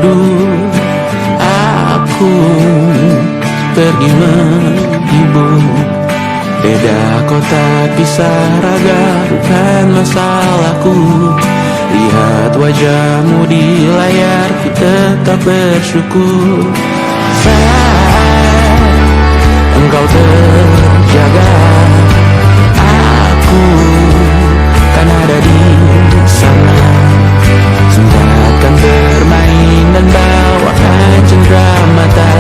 tidur, aku pergi menghibur. Beda kota pisah raga bukan masalahku. Lihat wajahmu di layar, ku tetap bersyukur. Saat engkau terjaga, aku kan ada di sana. Sempatkan bermain dan bawakan cendera mata.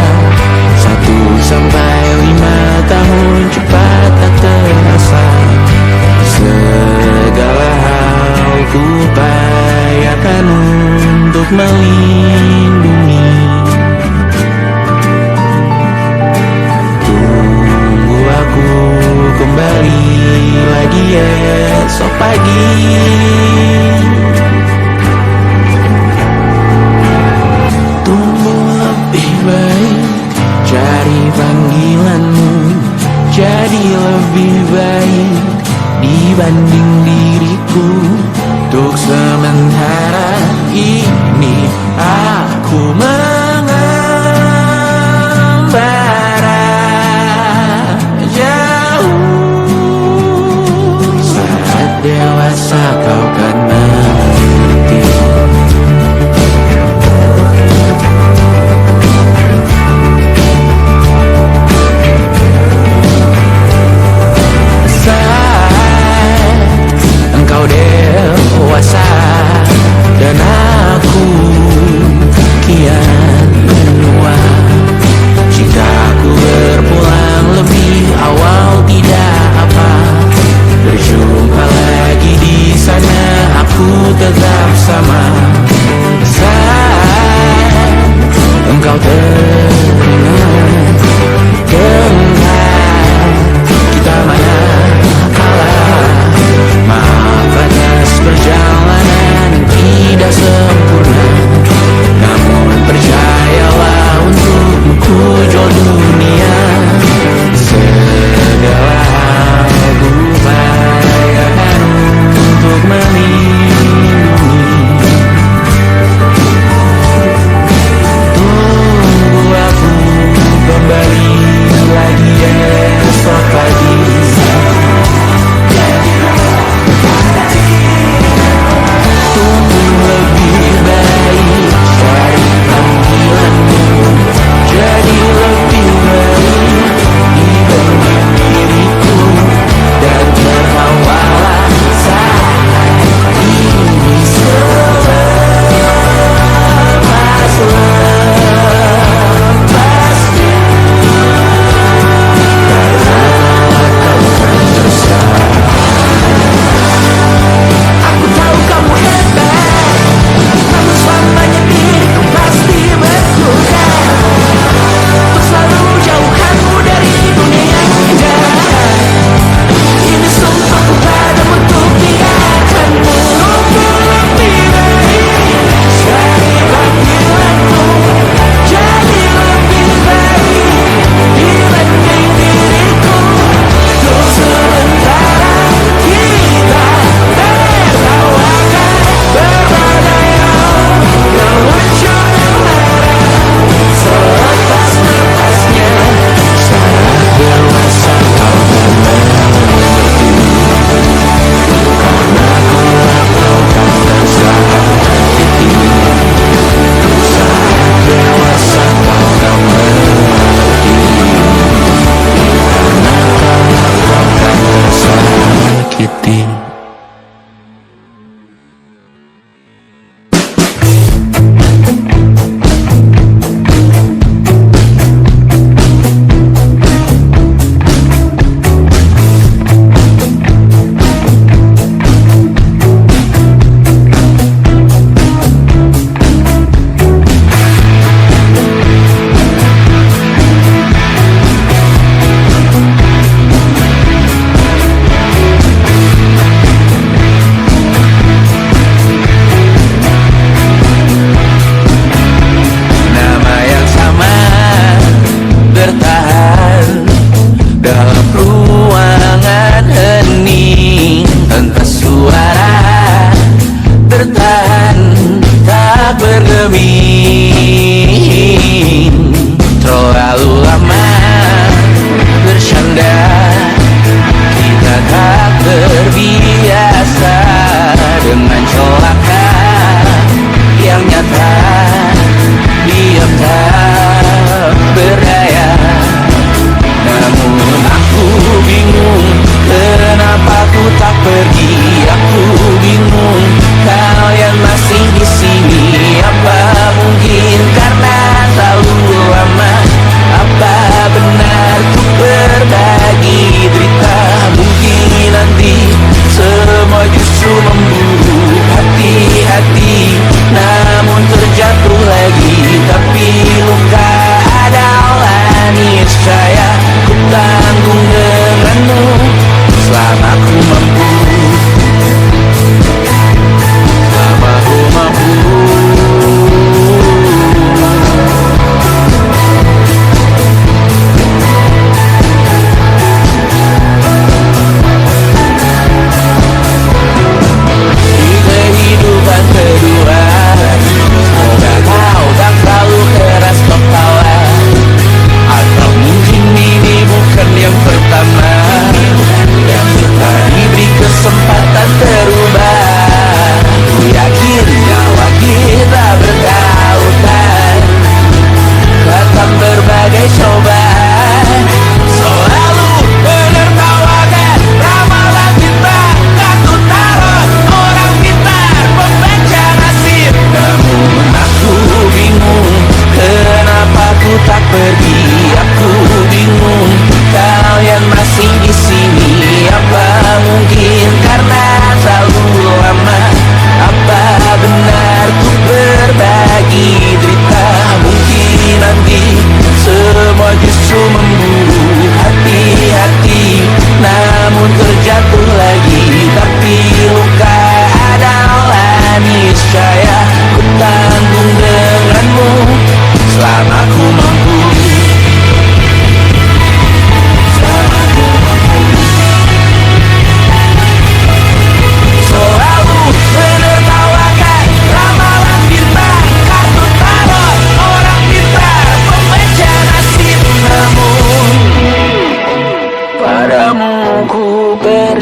1 sampai 5 tahun cepat tak terasa. Segala hal ku upayakan untuk melindungi. Tunggu aku kembali lagi esok pagi. Tumbuh lebih baik, cari panggilanmu, jadi lebih baik dibanding diriku. Untuk sementara ini aku mengembara jauh. Saat dewasa kau kan mengerti. Engkau dewasa dan aku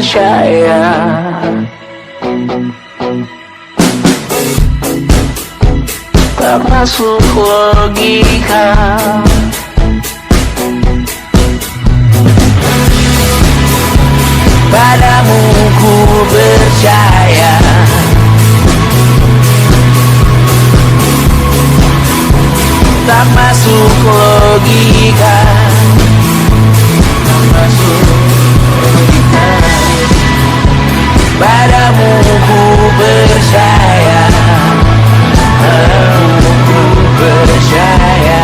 percaya. Tak masuk logika. Padamu ku percaya. Tak masuk logika. Tak masuk logika. Padamu ku percaya. Padamu ku percaya.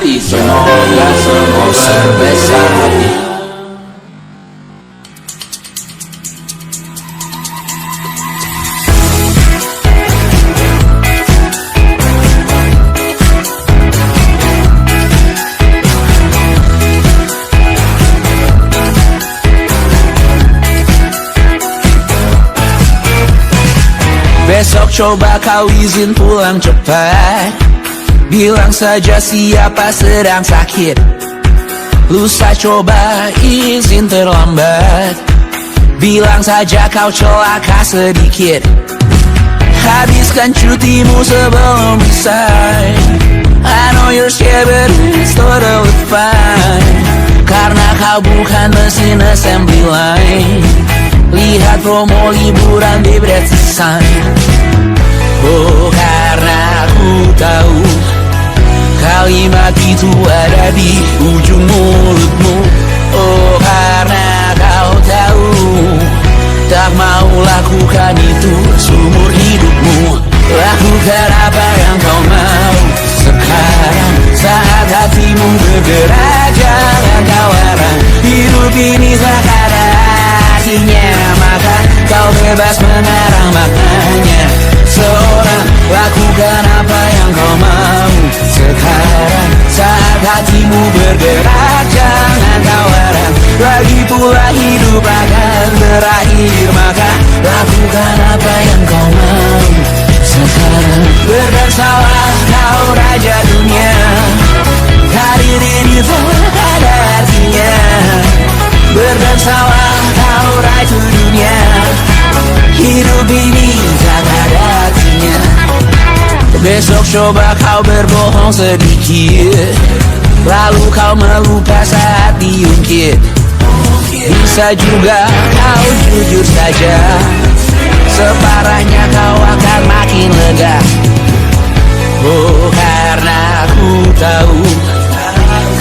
hati, semoga semua berbesar hati. Besok coba kau izin pulang cepat. Bilang saja siapa sedang sakit. Lusa coba izin terlambat. Bilang saja kau celaka sedikit. Habiskan cutimu sebelum resign. I know you're scared but it's totally fine. Karena kau bukan mesin assembly line. Lihat promo liburan di Bread Sign. Oh, karena aku tahu kalimat itu ada di ujung mulutmu. Oh, karena kau tahu tak mau lakukan itu seumur hidupmu. Lakukan apa yang kau mau sekarang saat hatimu bergerak. Jangan kau larang, hidup ini tak ada artinya, maka kau bebas mengarang maknanya. Seorang, lakukan apa yang kau mau sekarang saat hatimu bergerak. Jangan kau larang, lagi pula hidup akan berakhir, maka lakukan apa yang kau mau sekarang. Berdansalah kau raja dunia, karir ini tak ada artinya. Berdansalah kau ratu dunia, hidup ini tak ada artinya. Besok coba kau berbohong sedikit, lalu kau melupa saat diungkit. Bisa juga kau jujur saja, separahnya kau akan makin lega. Oh, karena aku tahu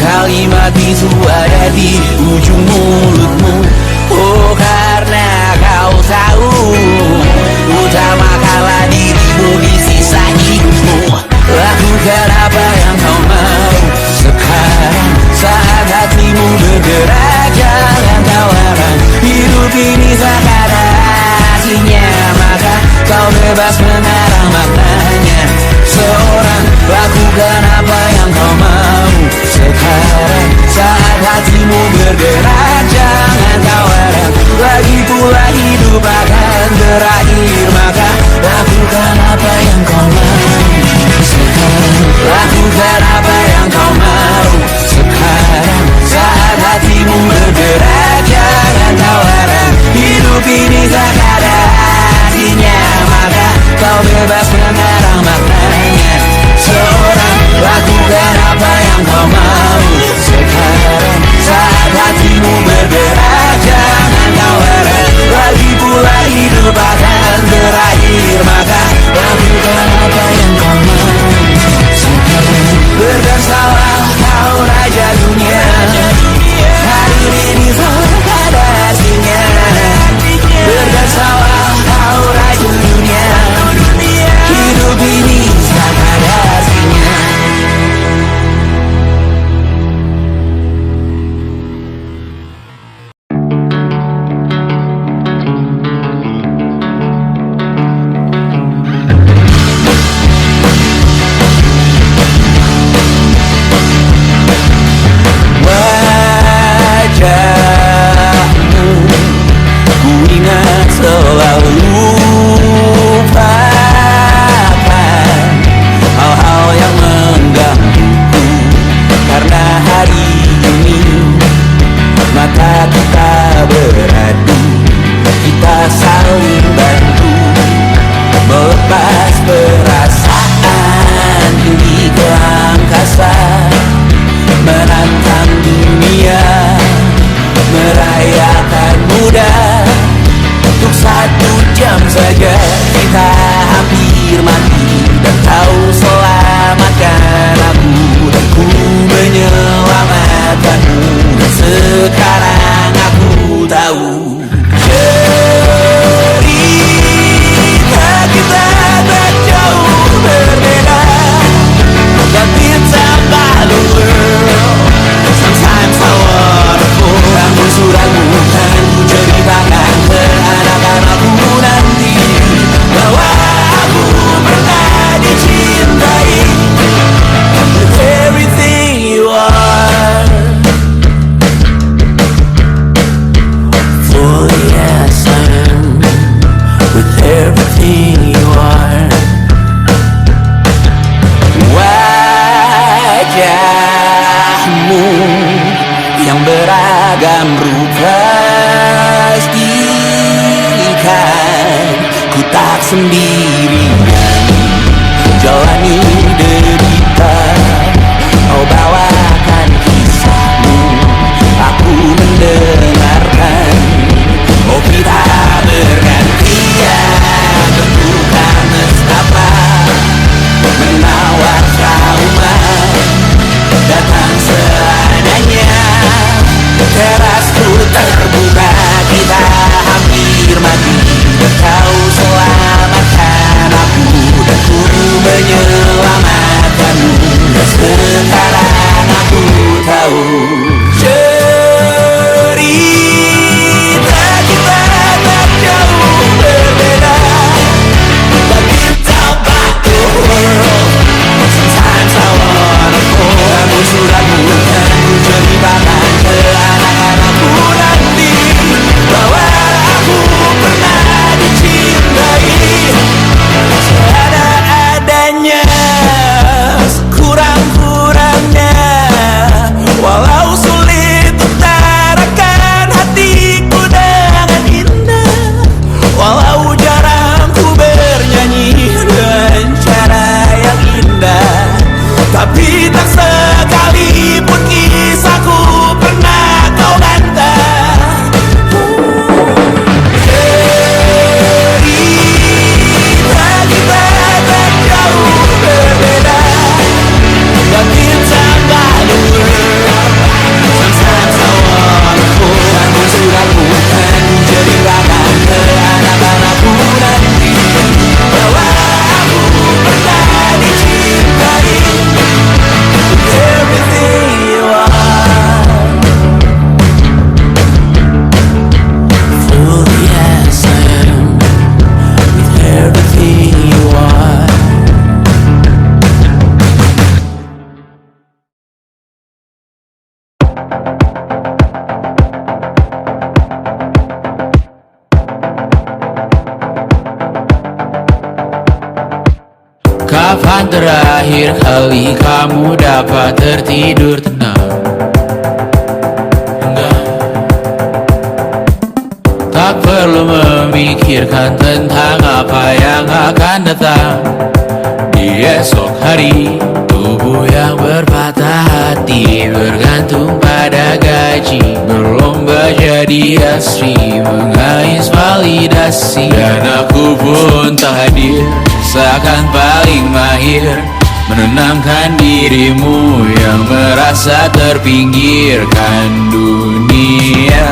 kalimat itu ada di ujung mulutmu. Oh, karena kau tahu utamakanlah dirimu di sisa hidupmu. Lakukan apa yang kau mau sekarang saat hatimu bergerak. Jangan kau larang, hidup ini tak ada artinya, maka kau bebas mengarang maknanya. Seorang, lakukan apa yang kau mau sekarang saat hatimu bergerak. Jangan kau larang, lagi pula hidup akan berakhir, maka lakukan apa yang kau mau sekarang. Lakukan apa yang kau mau sekarang saat hatimu bergerak. Jangan kau larang, hidup ini tak ada artinya, maka kau bebas mengarang maknanya. Seorang, lakukan apa yang kau mau sekarang saat hatimu bergerak. Jangan kau larang, lagi pula hidup akan berakhir, maka lakukan apa yang kau mau sekarang. Berdansalah kau raja dunia, hari ini tak ada artinya. Berdansalah kau raja dunia, hidup ini tak ada artinya. Wajahmu ku ingat selalu, lupakan hal-hal yang menggangguku. Karena hari ini mata kita beradu, kita saling bantu melepas perasaan tinggi ke angkasa, menantang dunia, merayakan muda. Untuk 1 jam saja kita hampir mati, dan kau selamatkan aku, dan ku menyelamatkanmu. Dan sekarang aku tahu cerita kita tak jauh berbeda, tapi tak lalu tak sendirian jalani derita. Kau bawakan kisahmu, aku mendengarkan. Oh kita bergantian, tentukan nestapa menawar trauma datang seadanya. Terasku terbuka, kita hampir mati. Kau selamatkan aku dan ku menyelamatkanmu. Sekarang aku tahu cerita kita tak jauh berbeda. But you talk about the world, sometimes I wanna fall. Kamu sudah bukan ku ceritakan ke anak-anakku nanti bahwa aku pernah dicintai seadanya, sekurang-kurangnya. Walau sulit utarakan hatiku dengan indah, walau jarang ku bernyanyi dengan cara yang indah, tapi tak sekalipun kisahku pernah kau bantah. Cerita kita tak jauh berbeda, but it's about the world. Sometimes I wanna fall. Kamu sudah bukan ceritakan ke anak-anakku nanti bahwa aku pernah dicintai. Everything you are, fully as I am, with everything you are. Kapan terakhir kali kamu dapat tertidur tenang? Enggak. Tak perlu memikirkan tentang apa yang akan datang di esok hari. Tubuh yang berpatah hati bergantung pada gaji, berlomba jadi asri, mengais validasi. Dan aku pun tak hadir, seakan paling mahir menenangkan dirimu yang merasa terpinggirkan dunia.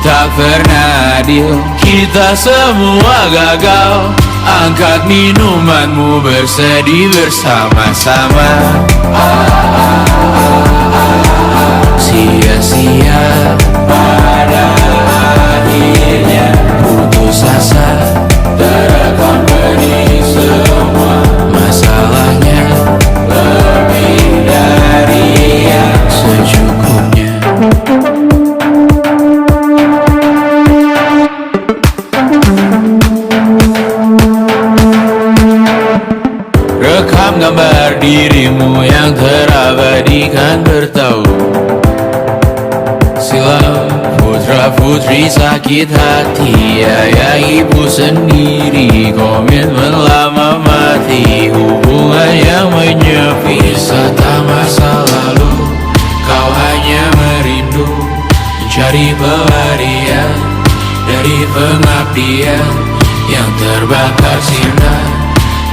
Tak pernah adil, kita semua gagal. Angkat minumanmu, bersedih bersama-sama. Sia-sia pada akhirnya putus asa, terekam benih semua. Masalahnya lebih dari yang secukupnya. Rekam gambar dirimu yang terabadikan bertahun silam. Putra-putri sakit hati, ayah ibu sendiri, komitmen lama mati, hubungan yang menyepi. Wisata masa lalu, kau hanya merindu, mencari pelarian dari pengabdian yang terbakar sinar,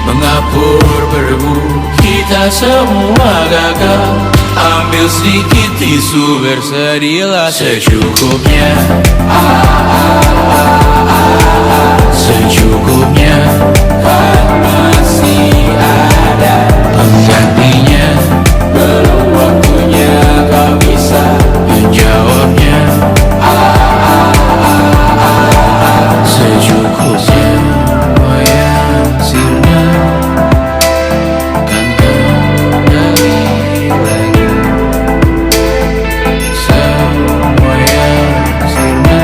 mengapur berdebu. Kita semua gagal, ambil sedikit tisu, bersedihlah secukupnya. Secukupnya, kan masih ada penggantinya. Belum waktunya kau bisa menjawabnya. Secukupnya, wayang sirna kan kembali lagi. Semua yang sirna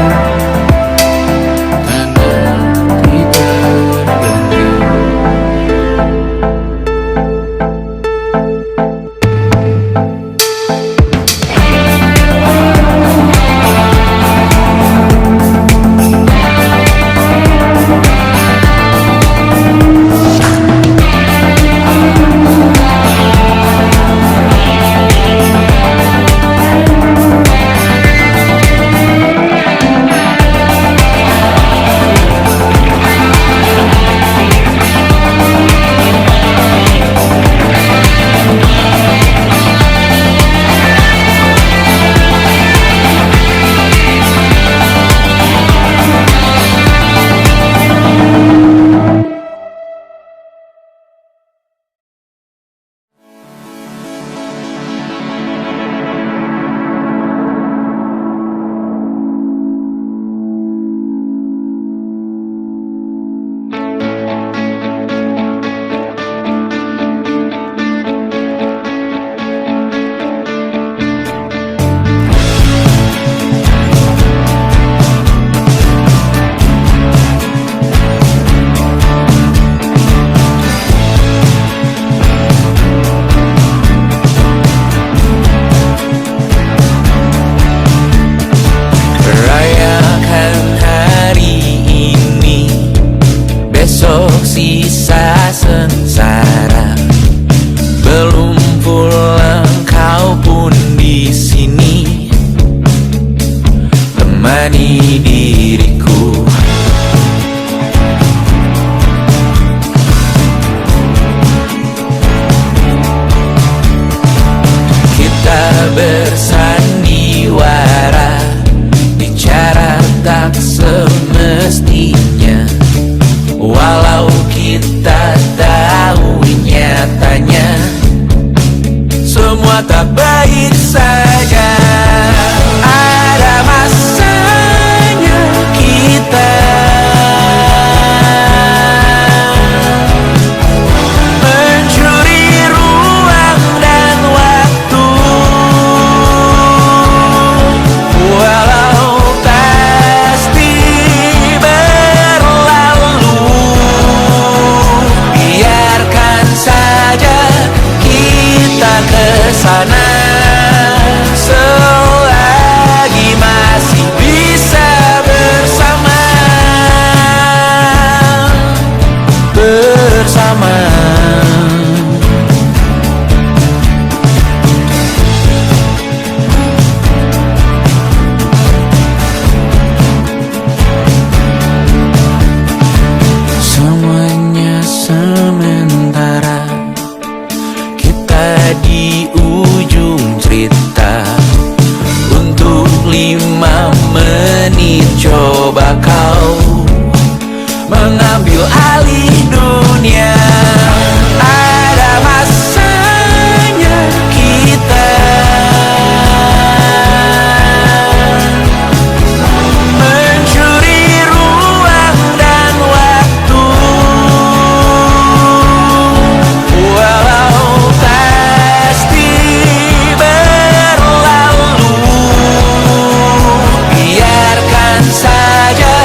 karena kita menemani diriku. Kita bersandiwara, bicara tak semestinya, walau kita tahu nyatanya semua tak baik saja. Ada masanya kita mencuri ruang dan waktu, walau pasti berlalu. Biarkan saja kita kesana selagi masih bisa bersama. Semuanya sementara, kita di ujung cerita. Untuk 5 menit coba kau mengambil alih dunia. Ada masanya kita mencuri ruang dan waktu, walau pasti berlalu. Biarkan saja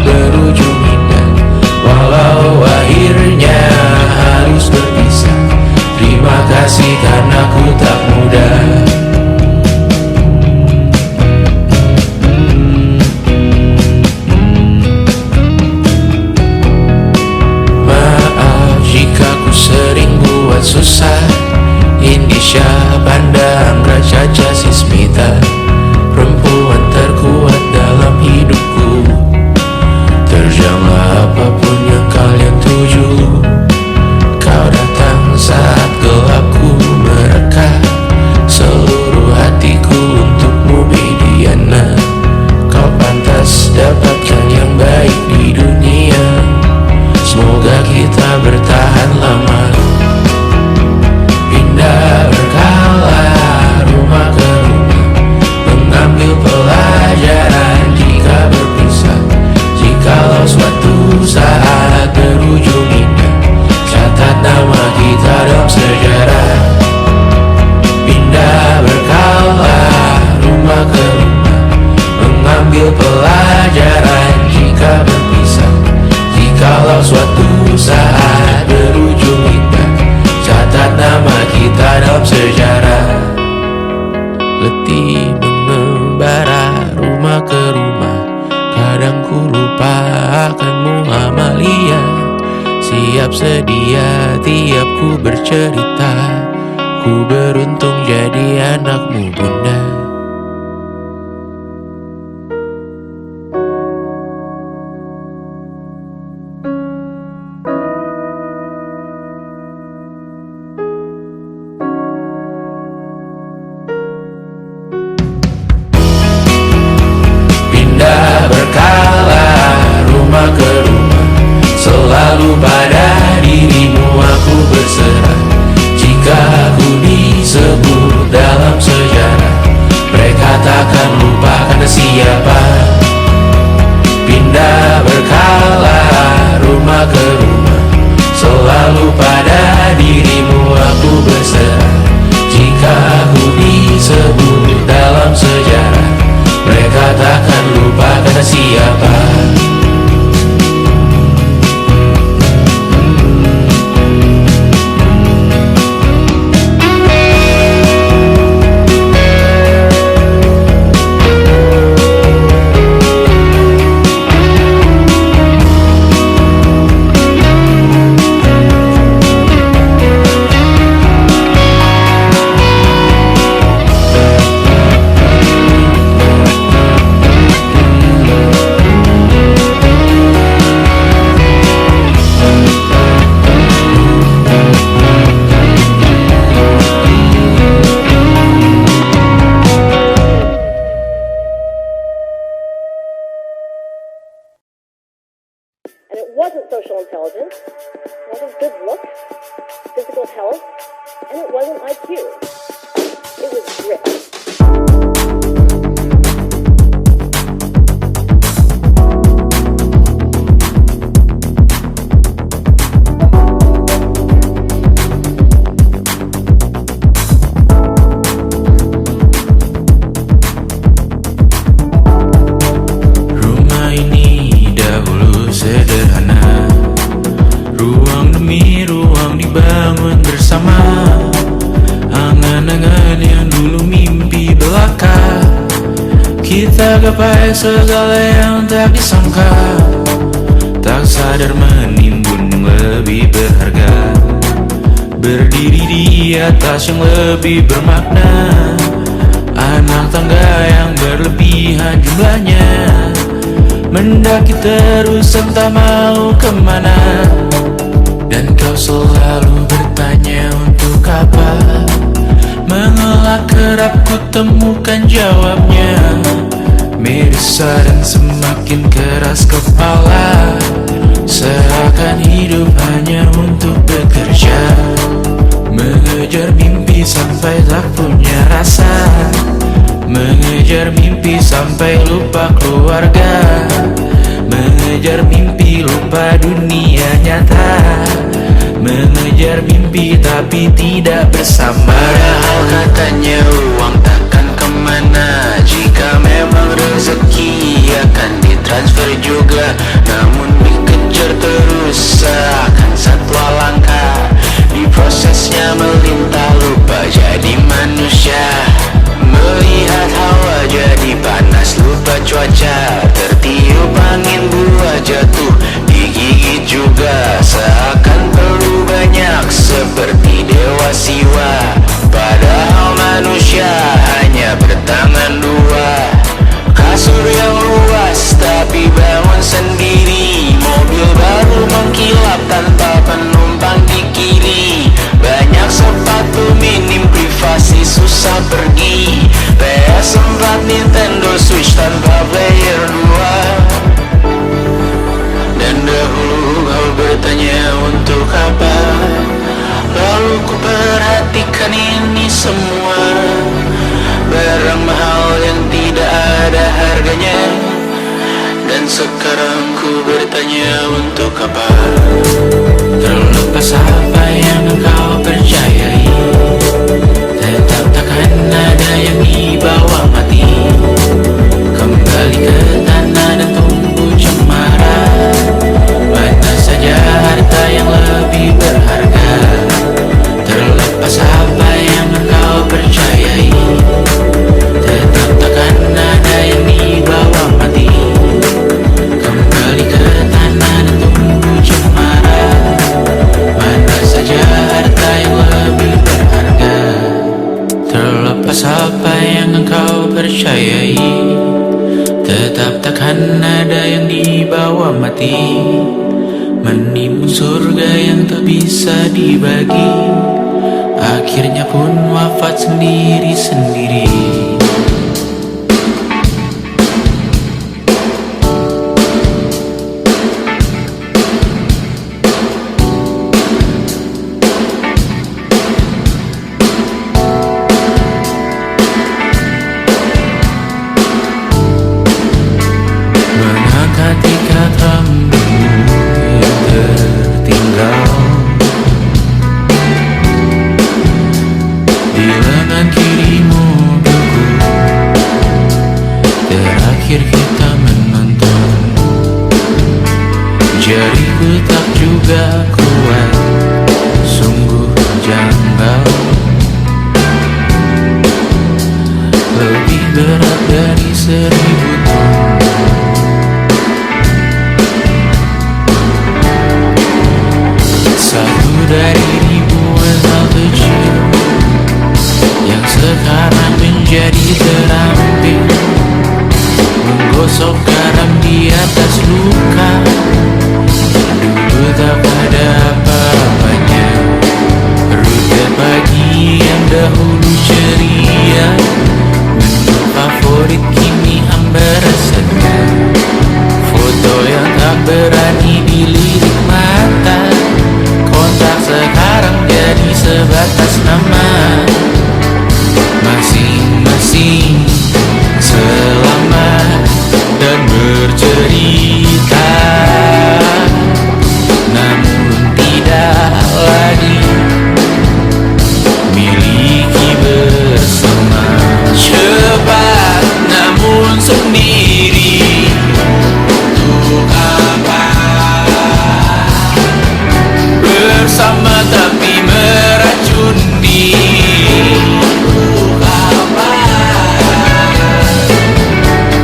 berujung indah. Walau akhirnya harus berpisah, terima kasih karena ku tak mudah. Maaf jika ku sering buat susah. Indonesia pandang Raja Jasismita, perempuan terkuat dalam hidupku. Terjanglah apapun yang kalian tuju. Kau datang saat gelapku mereka, seluruh hatiku untukmu Bidiana. Kau pantas dapatkan yang baik di dunia. Semoga kita bertahan lama. Pindah berkala rumah ke rumah, mengambil pelajaran jika berpisah. Jikalau suatu saat berujung indah, catat nama kita dalam sejarah. Pindah berkala rumah ke rumah, mengambil pelajaran jika berpisah. Jikalau suatu saat berujung indah, catat nama kita dalam sejarah. Letih mengembara rumah ke rumah, kadang ku lupa akanmu Amalia. Siap sedia tiap ku bercerita, ku beruntung jadi anakmu bunda. Pindah berkala rumah ke rumah, selalu pada dirimu aku berserah. Jika aku disebut dalam sejarah, mereka takkan lupa karena siapa. Pindah berkala rumah ke rumah, selalu pada dirimu aku berserah. Jika aku disebut dalam sejarah, mereka takkan lupa karena siapa. And it wasn't social intelligence, it wasn't good looks, physical health, and it wasn't IQ. It was grit. Rumah ini dahulu sederhana, ruang demi ruang dibangun bersama. Angan-angan yang dulu mimpi belaka, kita gapai segala yang tak disangka. Tak sadar menimbun yang lebih berharga, berdiri di atas yang lebih bermakna. Anak tangga yang berlebihan jumlahnya, mendaki terus entah mau kemana. Dan kau selalu bertanya untuk apa, mengelak kerap ku temukan jawabnya. Merisa dan semakin keras kepala, seakan hidup hanya untuk bekerja. Mengejar mimpi sampai tak punya rasa, mengejar mimpi sampai lupa keluarga, mengejar mimpi lupa dunia nyata, mengejar mimpi tapi tidak bersama. Padahal katanya uang takkan kemana jika memang rezeki akan ditransfer juga, namun dikejar terus seakan satwa langka. Di prosesnya melintah lupa jadi manusia. Melihat hawa jadi panas lupa cuaca. Tertiup angin buah jatuh digigit juga. Seakan perlu banyak seperti dewa siwa. Padahal manusia hanya bertangan dua. Kasur yang luas tapi bangun sendiri. Mobil baru mengkilap tanpa penumpang di kiri. Banyak sepatu minim privasi susah pergi. PS4 Nintendo Switch tanpa player 2. Dan dahulu kau bertanya untuk apa. Lalu ku perhatikan ini semua. Barang mahal yang tidak ada harganya. Dan sekarang ku bertanya untuk apa. Terlepas apa yang engkau percayai, tetap takkan ada yang dibawa mati. Kembali ke tanah dan tumbuh cemara. Mana saja harta yang lebih berharga. Terlepas apa yang engkau percayai, tetap takkan ada yang dibawa mati. Kembali ke tanah dan tumbuh cemara. Mana saja harta yang lebih berharga. Terlepas apa yang engkau percayai, tetap takkan ada yang dibawa mati. Menimbun surga yang tak bisa dibagi, akhirnya pun wafat sendiri-sendiri. Mengangkat ikat rambutmu yang tertinggal di lengan kiri mobilku. Terakhir kita menonton, jariku tak juga kuat, sungguh janggal. Lebih berat dari 1000 ton. Satu dari ribuan hal kecil yang sekarang menjadi terampil. Menggosok garam di atas luka. Dulu tak ada apa-apanya. Rute pagi yang dahulu ceria. Menu favorit kini hambar rasanya. Foto yang tak berani dilirik mata. Kontak sekarang jadi sebatas nama. Masing-masing selamat dan bercerita, namun tidak lagi miliki bersama. Cepat namun sendiri. Untuk apa? Bersama tapi meracuni. Untuk apa?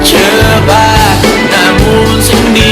Cepat namun sendiri.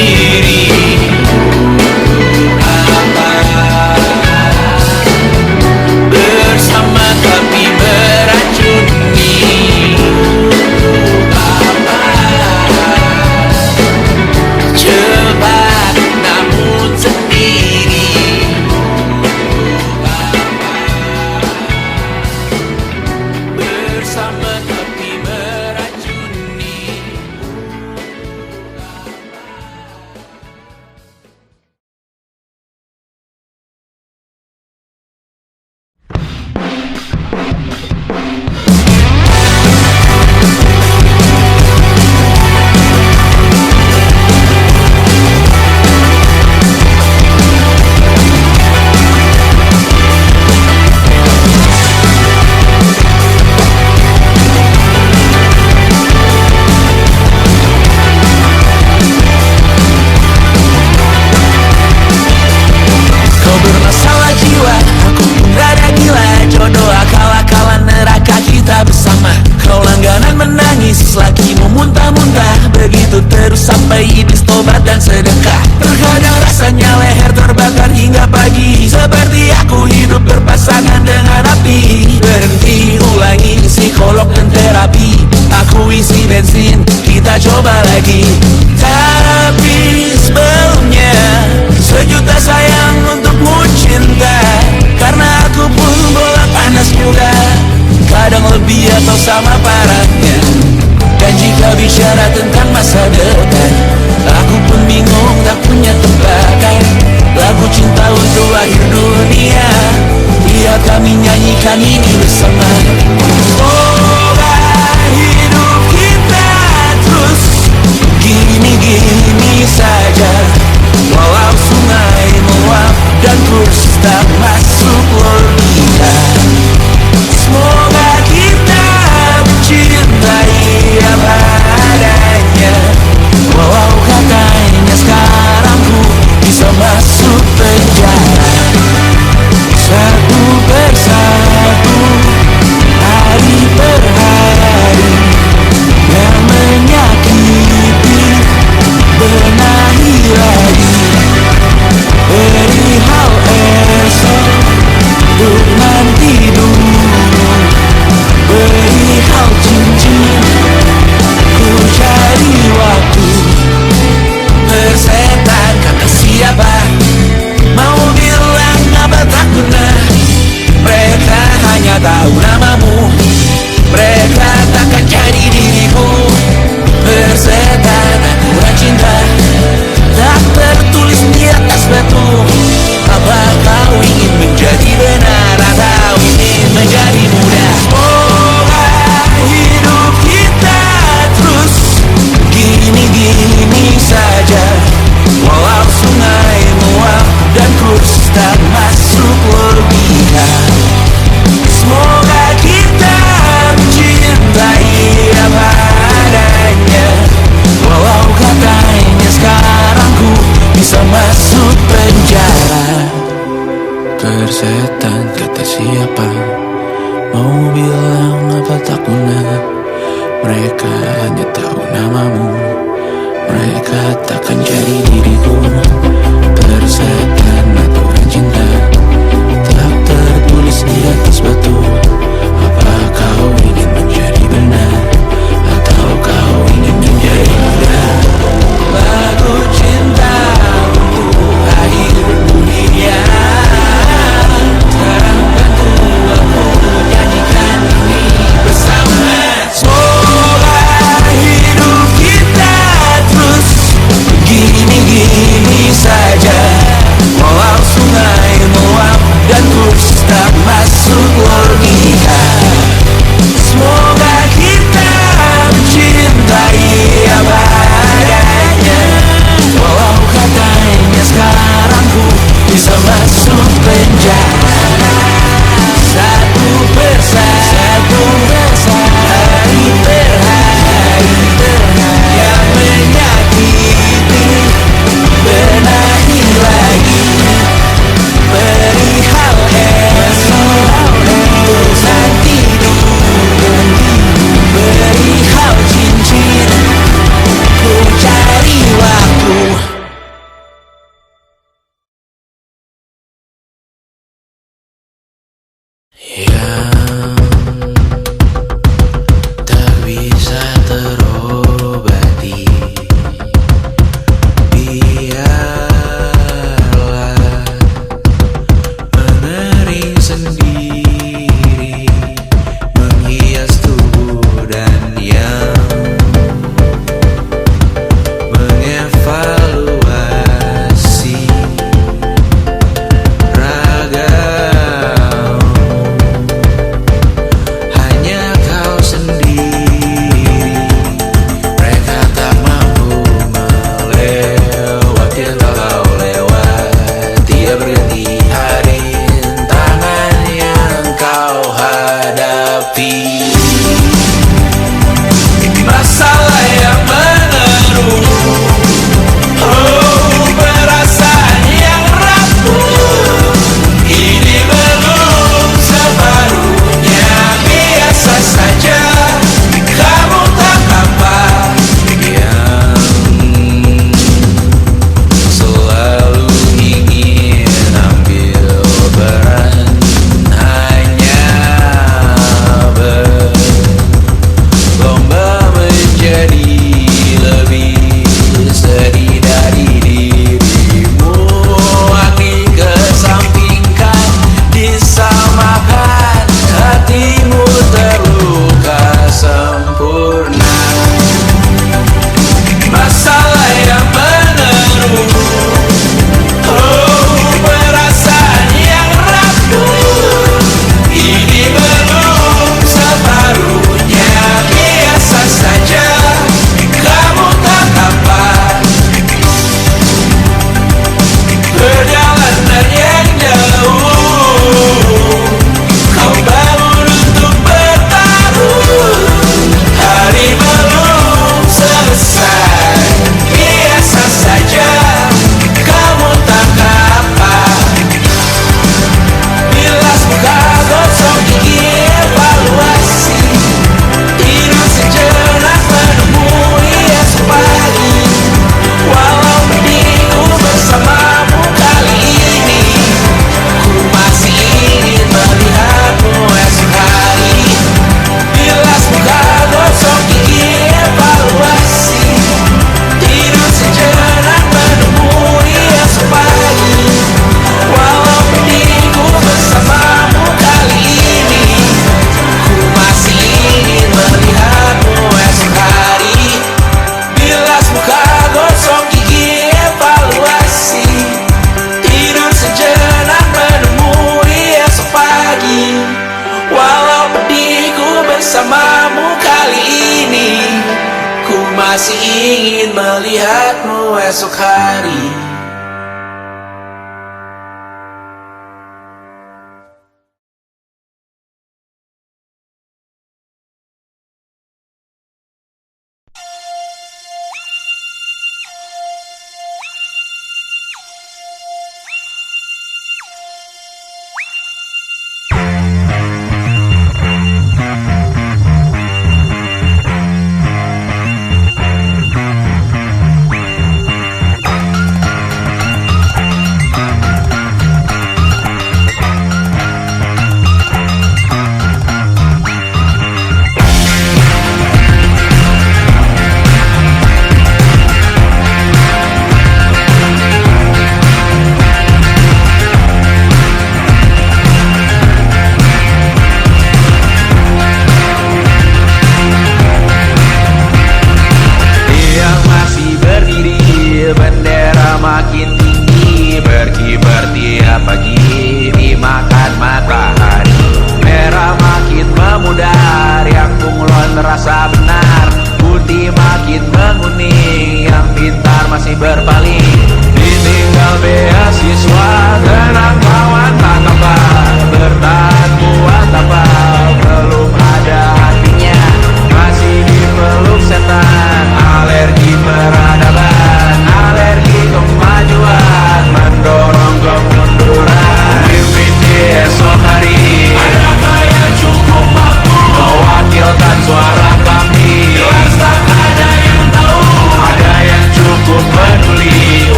bisa masuk penjara. Persetan kata siapa, mau bilang apa tak guna. Mereka hanya tahu namamu, mereka takkan jadi diriku. Persetan aturan cinta tak tertulis di atas batu. Apa kau ingin menjadi benar, atau kau ingin menjadi muda? Lagu cinta untuk akhir dunia. Sekarang bantu aku nyanyikan ini bersama. Semoga hidup kita terus gini-gini saja, walau sungai meluap dan terus tak masuk logika. Semoga kita mencintai apa adanya, walau katanya sekarang ku bisa masuk penjara. Satu persatu, hari per hari, yang menyakiti benahi lagi. Perihal esok urusan tidur, perihal cincin ku cari waktu. Yang tak bisa terobati, biarlah mengering sendiri, menghias tubuh dan yang mengevaluasi ragam. Hanya kau sendiri, mereka tak mampu melewati yang kau lewat. Tidak berhenti hari tangan yang kau hadapi. Masalah yang menerus, oh perasaan yang rapuh. Ini belum separuhnya, biasa saja. Kamu tak apa yang selalu ingin ambil peran, hanya berlomba menjadi lebih sedih dari dirimu. Hati kesampingkan, disamakan, hatimu terluka sempurna. Masalah yang menerus, oh perasaan yang rapuh. Ini belum separuhnya, biasa saja. Kamu tak apa perjalanan yang jauh. Kau bangun untuk bertaruh, hari belum selesai, biasa saja. Kamu tak apa. Bilas muka, gosok gigi, evaluasi. Tidur sejenak, menemui esok pagi. Walau minggu bersamamu kali ini, ku masih ingin melihatmu esok hari. Bilas muka, gosok gigi, evaluasi. Tidur sejenak, menemui esok pagi. Walau minggu bersamamu kali ini, ku masih ingin melihatmu esok hari. Bilas muka, gosok gigi, evaluasi. Tidur sejenak, menemui esok pagi. Walau pedihku bersamamu kali ini, ku masih ingin melihatmu esok hari.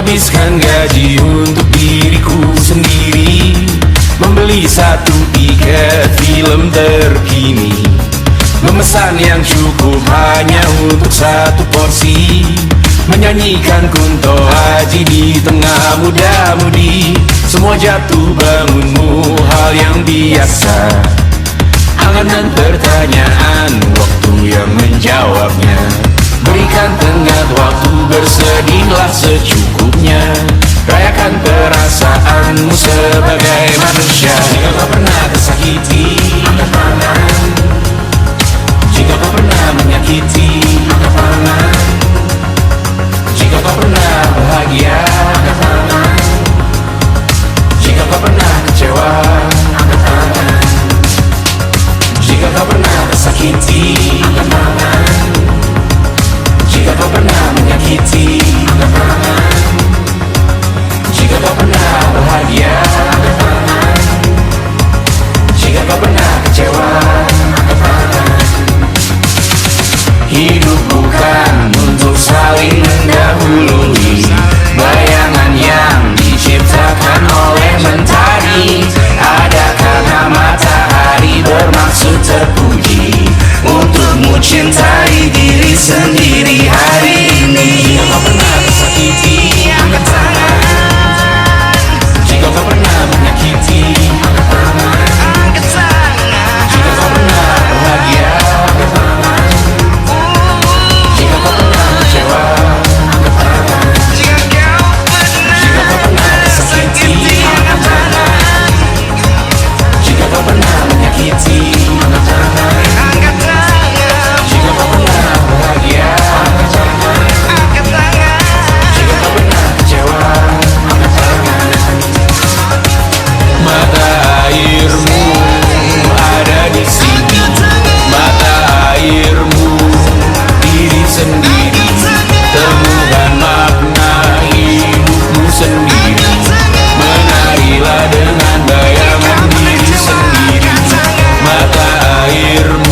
Menghabiskan gaji untuk diriku sendiri, membeli satu tiket film terkini, memesan yang cukup hanya untuk satu porsi, menyanyikan Kunto Aji di tengah muda-mudi. Semua jatuh bangunmu hal yang biasa, angan dan pertanyaan, waktu yang menjawabnya. Berikan tenggat waktu, bersedihlah secukupnya, rayakan perasaanmu sebagai manusia. Jika kau pernah tersakiti, angkat tangan. Jika kau pernah menyakiti, angkat tangan. Jika kau pernah bahagia, angkat tangan. Jika kau pernah kecewa, angkat tangan. Jika kau pernah tersakiti, angkat tangan. Jika kau pernah menyakiti, angkat tangan. Jika kau pernah bahagia, angkat tangan. Jika kau pernah kecewa, angkat tangan. Hidup bukan untuk saling mendahului, bayangan yang diciptakan oleh mentari. Ada karena matahari bermaksud terpuji, untukmu cintai diri sendiri hari ini. Jika kau pernah tersakiti, angkat tangan. Jika kau pernah menyakiti, angkat tangan. Jika kau pernah bahagia, angkat tangan. Jika kau pernah kecewa, angkat tangan. Jika kau pernah tersakiti, angkat tangan. Jika kau pernah menyakiti, angkat tangan. Jika kau pernah bahagia, angkat tangan. Jika kau pernah kecewa, angkat tangan. Mata airmu ada di sini, mata airmu diri sendiri, temukan makna hidupmu sendiri. Menarilah dengan bayangan diri sendiri. Mata airmu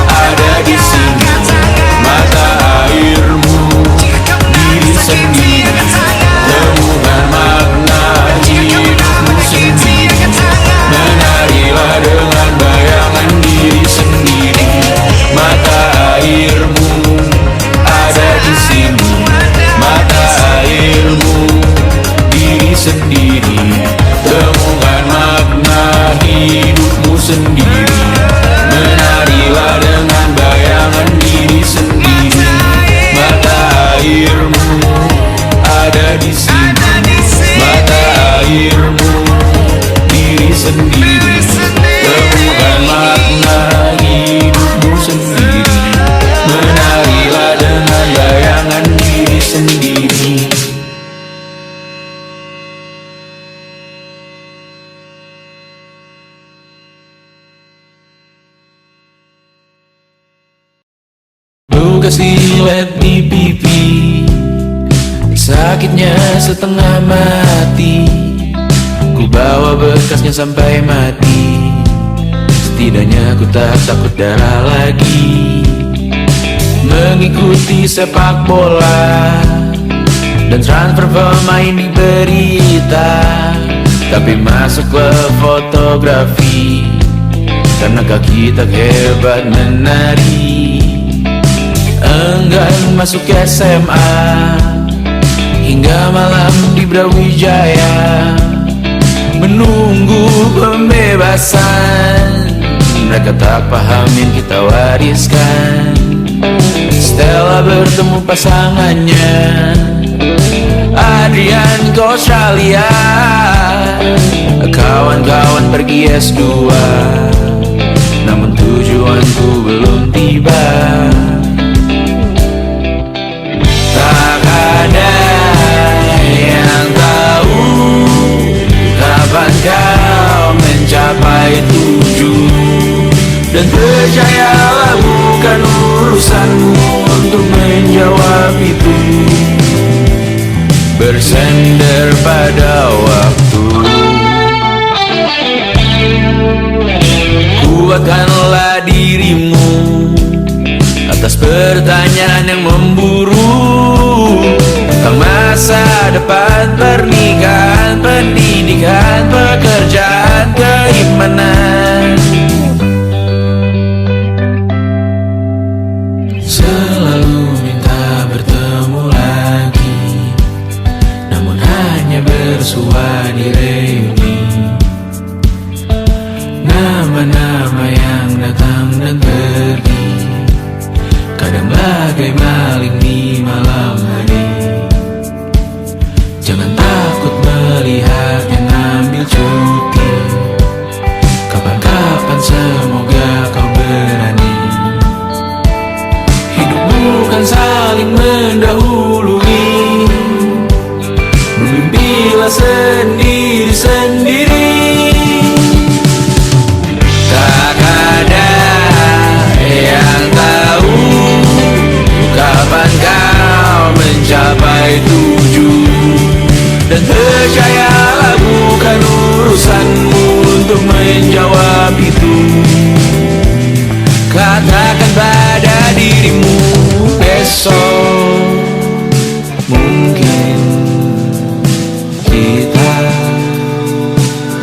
ada di sini, mata airmu diri sendiri, temukan makna hidupmu sendiri. Menarilah dengan bayangan diri sendiri. Mata airmu ada di sini, mata airmu diri sendiri, temukan makna hidupmu sendiri. Menarilah dengan bayangan diri sendiri. Mata airmu ada di sini, mata airmu diri sendiri, temukan makna hidupmu sendiri. Menarilah dengan bayangan diri sendiri. Luka silet di pipi, sakitnya setengah mati. Ku bawa bekasnya sampai mati, setidaknya ku tak takut darah lagi. Mengikuti sepak bola dan transfer pemain di berita, tapi masuk ke fotografi karena kaki tak hebat menari. Enggan masuk SMA hingga malam di Brawijaya, menunggu pembebasan. Mereka tak paham yang kita wariskan. Stella bertemu pasangannya, Adrian ke Australia. Kawan-kawan pergi S2, namun tujuanku belum tiba. Tak ada yang tahu kapan kau mencapai tujuh, dan percayalah bukan urusanmu untuk menjawab itu. Bersender pada waktu, kuatkanlah dirimu atas pertanyaan yang memburu tentang masa dapat pernikahan, pendidikan, pekerjaan, keimanan. Selalu minta bertemu lagi, namun hanya bersua di reuni. Nama-nama yang datang dan pergi, kadang bagai maling di malam hari. Jangan takut melihat yang ambil cuti, kapan-kapan semoga kau berani. Hidup bukan saling mendahului, bermimpilah sendiri-sendiri. Tak ada yang tahu kapan kau mencapai tujuan. Dan percayalah bukan urusanmu untuk menjawab itu. Katakan pada dirimu besok mungkin kita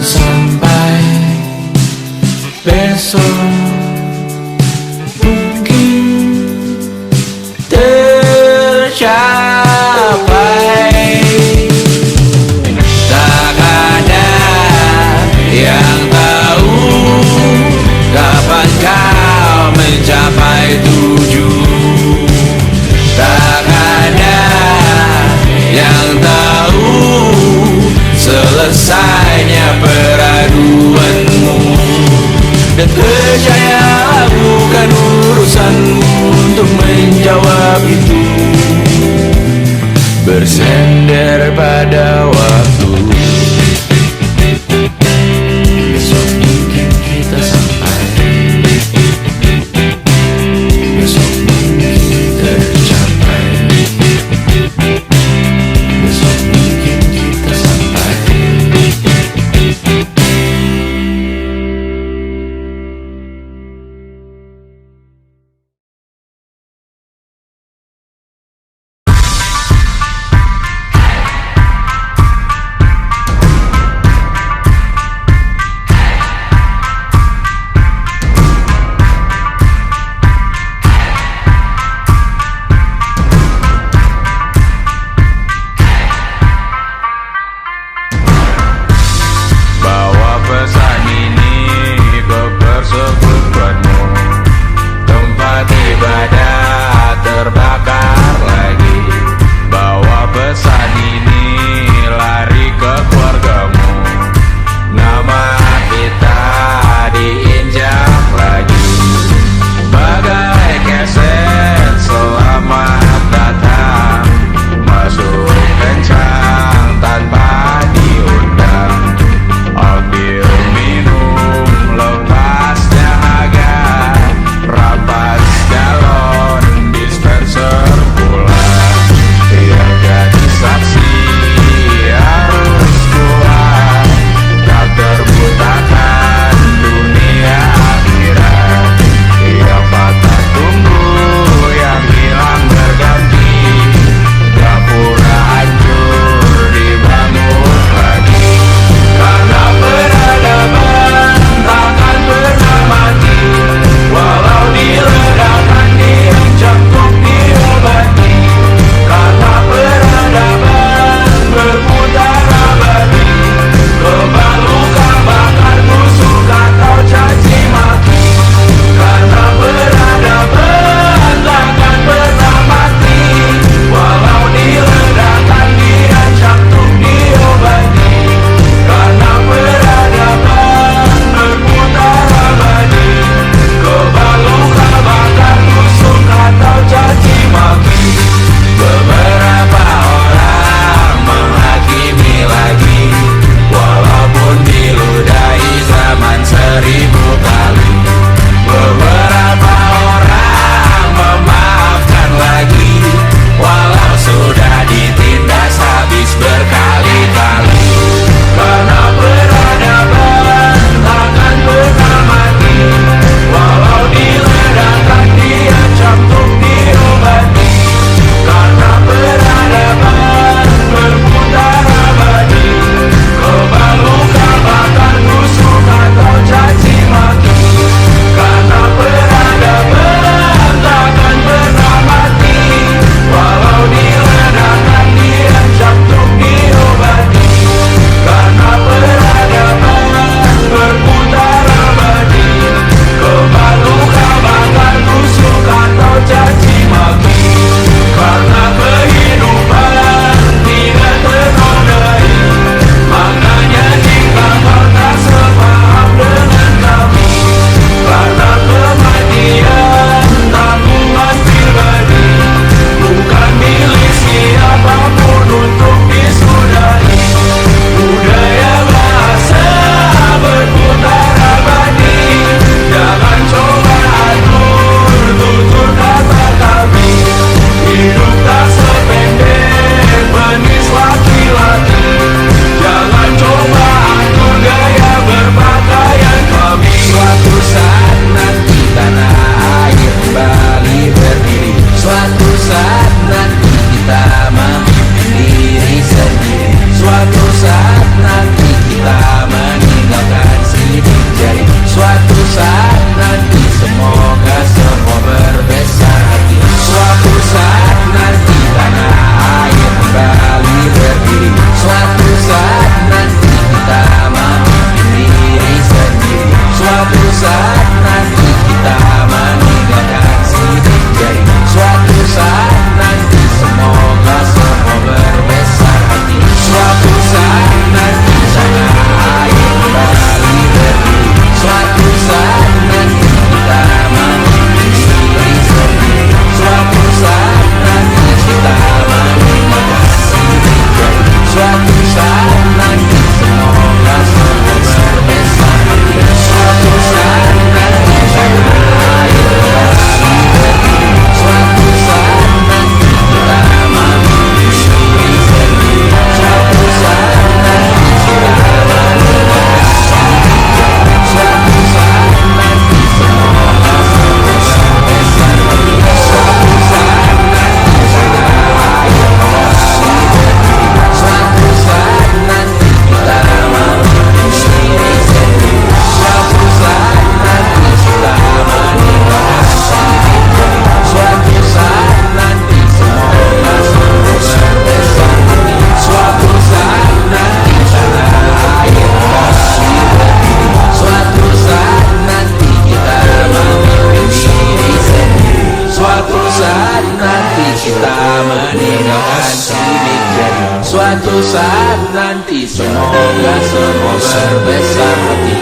sampai, besok mungkin tercapai. Tak ada yang tahu kapan kau mencapai tujuan. Tak ada yang tahu selesainya peraduanmu. Dan percayalah bukan urusanmu untuk menjawab itu. Bersender pada waktu, besok mungkin kita sampai, besok mungkin tercapai, besok mungkin kita sampai. berbesar hati.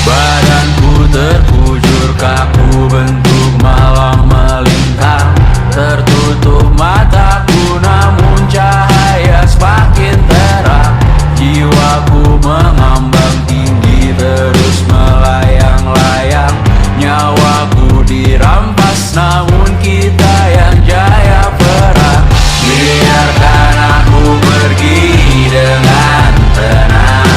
Badanku terkujur kaku, bentuk malam melintang. Tertutup mataku namun cahaya semakin terang. Jiwaku mengambang tinggi terus melayang-layang. Nyawaku dirampas namun kita yang jaya perang. Biarkan aku pergi dengan tenang.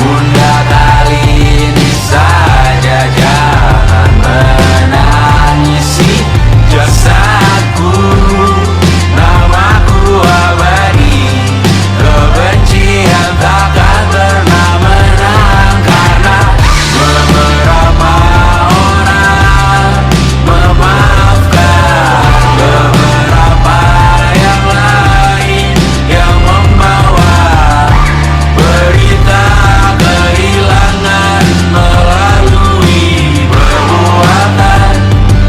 Bunda kali ini saja jangan menangisi jasadku. Namaku abadi, kebencian takkan pernah menang. Karena beberapa orang memaafkan, beberapa yang lain yang membawa berita kehilangan melalui perbuatan,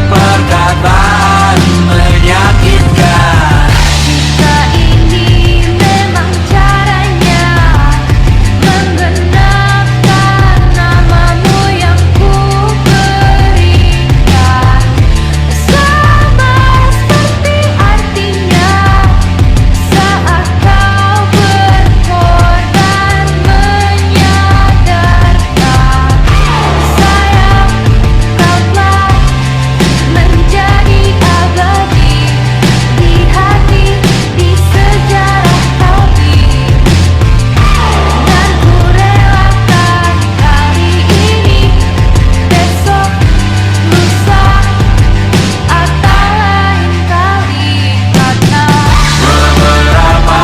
perkataan menyakitkan. Jika ini memang caranya menggenapkan namamu yang ku berikan, sama seperti artinya saat kau berkorban menyadarkan. Sayang, kau telah menjadi abadi di hati, di sejarah kami. Dan ku relakan hari ini, besok, lusa, atau lain kali. Karena Beberapa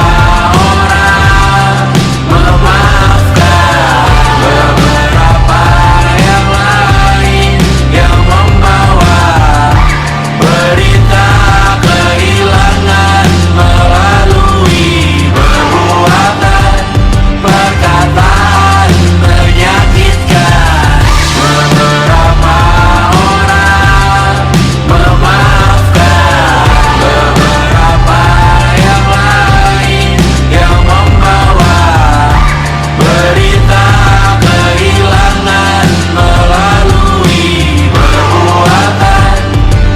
orang memaafkan, beberapa yang lain yang membawa berita kehilangan melalui perbuatan, perkataan menyakitkan. Beberapa orang memaafkan, beberapa yang lain yang membawa berita kehilangan melalui perbuatan,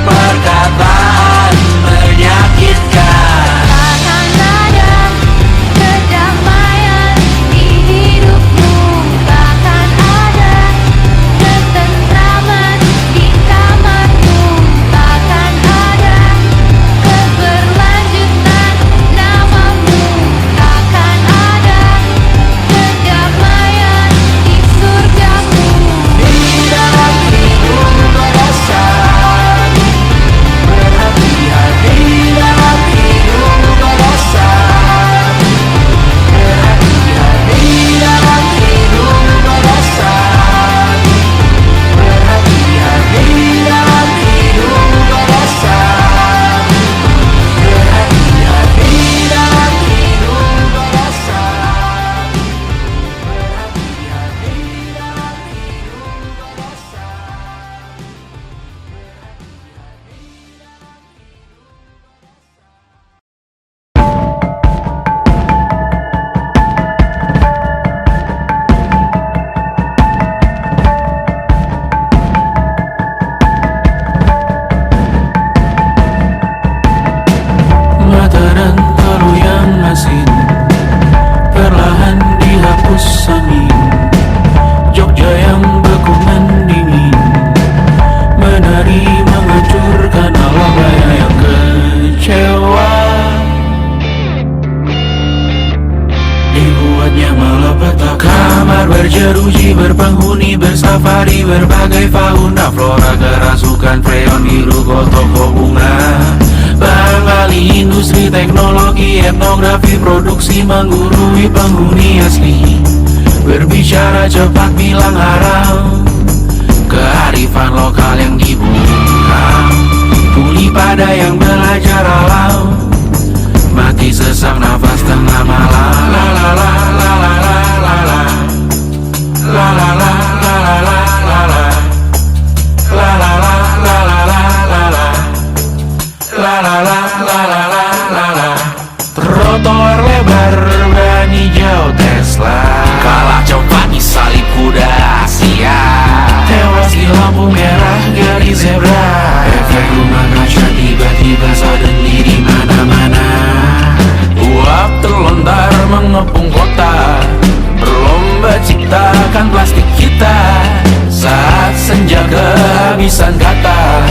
perkataan menyakitkan. takkan ada kedamaian di hidupmu, takkan ada ketentraman di kamarmu, takkan ada keberlanjutan namamu, takkan ada kedamaian di surgamu. Di dalam hidup berdasar, berhati-hati dalam hidup berdasar, berhati-hati dalam hidup berdasar, berhati-hati dalam hidup berdasar, berhati-hati dalam hidup berdasar, berhati-hati dalam mata dan talu yang asin perlahan dihapus angin. Jogja yang beku mendingin, menari menghancurkan alam raya yang kecewa. Dibuatnya malapetaka, kamar berjeruji, berpenghuni, bersafari, berbagai fauna flora, kerasukan freon, biru, toko bunga. Bang Ali, industri teknologi, etnografi, produksi menggurui penghuni asli. Berbicara cepat bilang haram, kearifan lokal yang dibuang. Tuli pada yang belajar alam, mati sesak nafas tengah malam. La la la la la la la la. La la la la la la la la. La la la la la la la la. La la la la la la la la. Trotoar lebar ban hijau Tesla, Kalah cepat di salib kuda Asia, tewas di lampu merah garis zebra. Efek rumah kaca tiba-tiba suddenly di mana-mana. uap terlontar mengepung kota, berlomba ciptakan plastik kita. Saat senja kehabisan kata,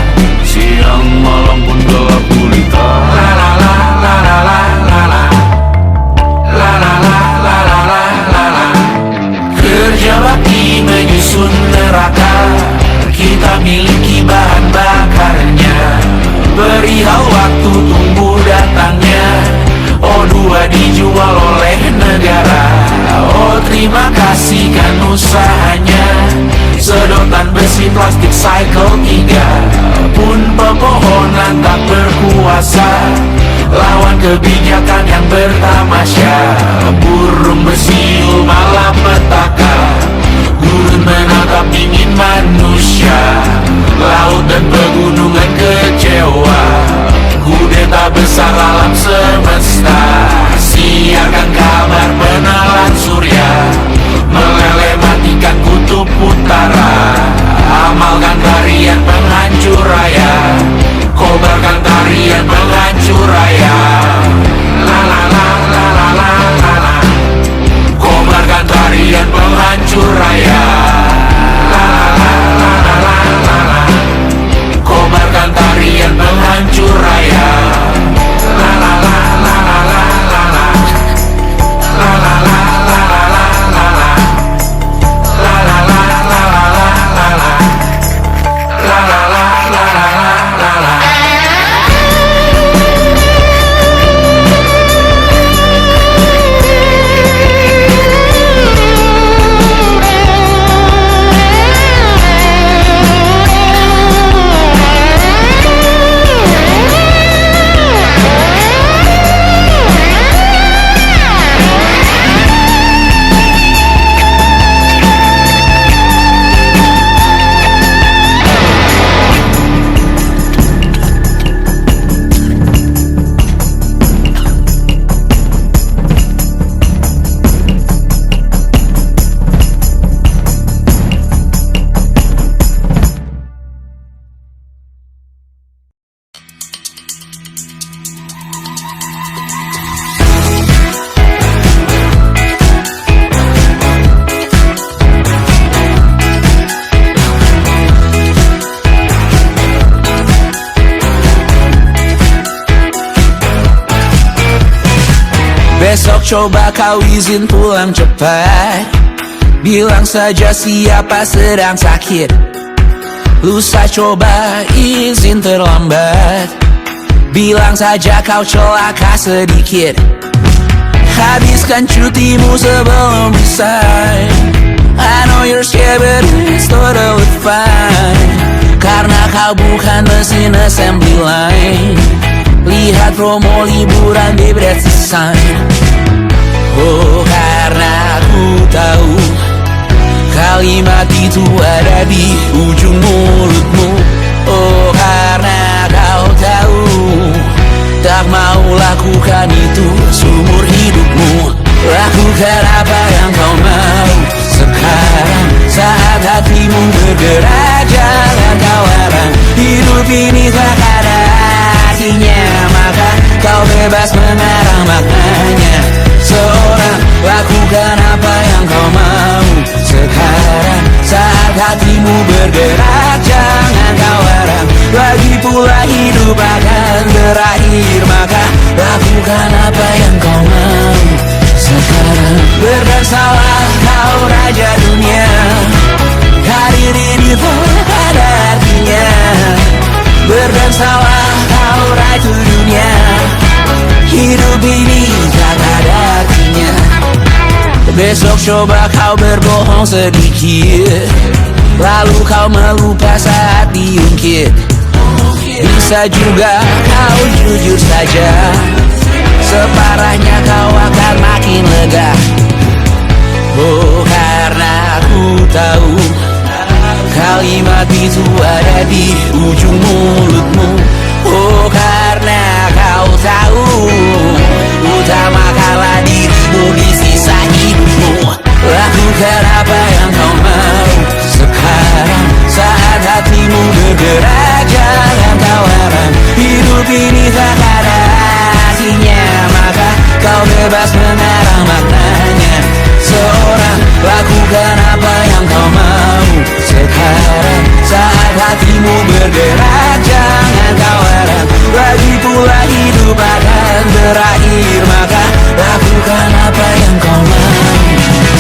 siang malam pun gelap gulita. La la la la la la la la. La la la la la la la la. Kerja bakti menyusun neraka, kita miliki bahan bakarnya. Perihal waktu tunggu datangnya, O2 dijual oleh negara. Oh terima kasih kan usahanya. Sedotan besi plastik cycle 3 pun pepohonan tak berkuasa lawan kebijakan yang bertamasya. Burung bersiul malapetaka, gurun menatap dingin manusia. Laut dan pegunungan kecewa, kudeta besar alam semesta. Siarkan kabar penelan surya, meleleh matikan kutub utara. Amalkan tarian penghancur raya, kobarkan tarian penghancur raya. La la la la la la la la. Kobarkan tarian penghancur raya. La la la la la la la. Kobarkan tarian penghancur raya. La la la la la la la la. La la la la la la la la. La la la la la la la la. La la la la la la la la. Besok coba kau izin pulang cepat, bilang saja siapa sedang sakit. Lusa coba izin terlambat, bilang saja kau celaka sedikit. Habiskan cutimu sebelum resign. I know you're scared but it's totally fine, karena kau bukan mesin assembly line. Lihat promo liburan di Bread Sign. Oh karena aku tahu kalimat itu ada di ujung mulutmu. Oh karena kau tahu tak mau lakukan itu seumur hidupmu. Lakukan apa yang kau mau sekarang, saat hatimu bergerak. Jangan kau larang, hidup ini tak ada artinya, maka kau bebas mengarang maknanya. Seorang lakukan apa yang kau mau sekarang, saat hatimu bergerak. Jangan kau larang, lagi pula hidup akan berakhir, maka lakukan apa yang kau mau sekarang. Berdansalah kau raja dunia, karir ini tak ada artinya. Berdansalah kau raja dunia. Besok coba kau berbohong sedikit, lalu kau melupa saat diungkit. Bisa juga kau jujur saja, separahnya kau akan makin lega. Oh, karena aku tahu kalimat itu ada di ujung mulutmu. Oh, karena kau tahu utama kalah dirimu di sisa hidupmu. Lakukan apa yang kau mau sekarang, saat hatimu bergerak. Jangan tawaran, hidup ini tak ada artinya, maka kau bebas mengarang maknanya. Seorang, lakukan apa yang kau mau sekarang, saat hatimu bergerak. Jangan tawaran, lagi pula hidup akan berakhir, maka lakukan apa yang kau mau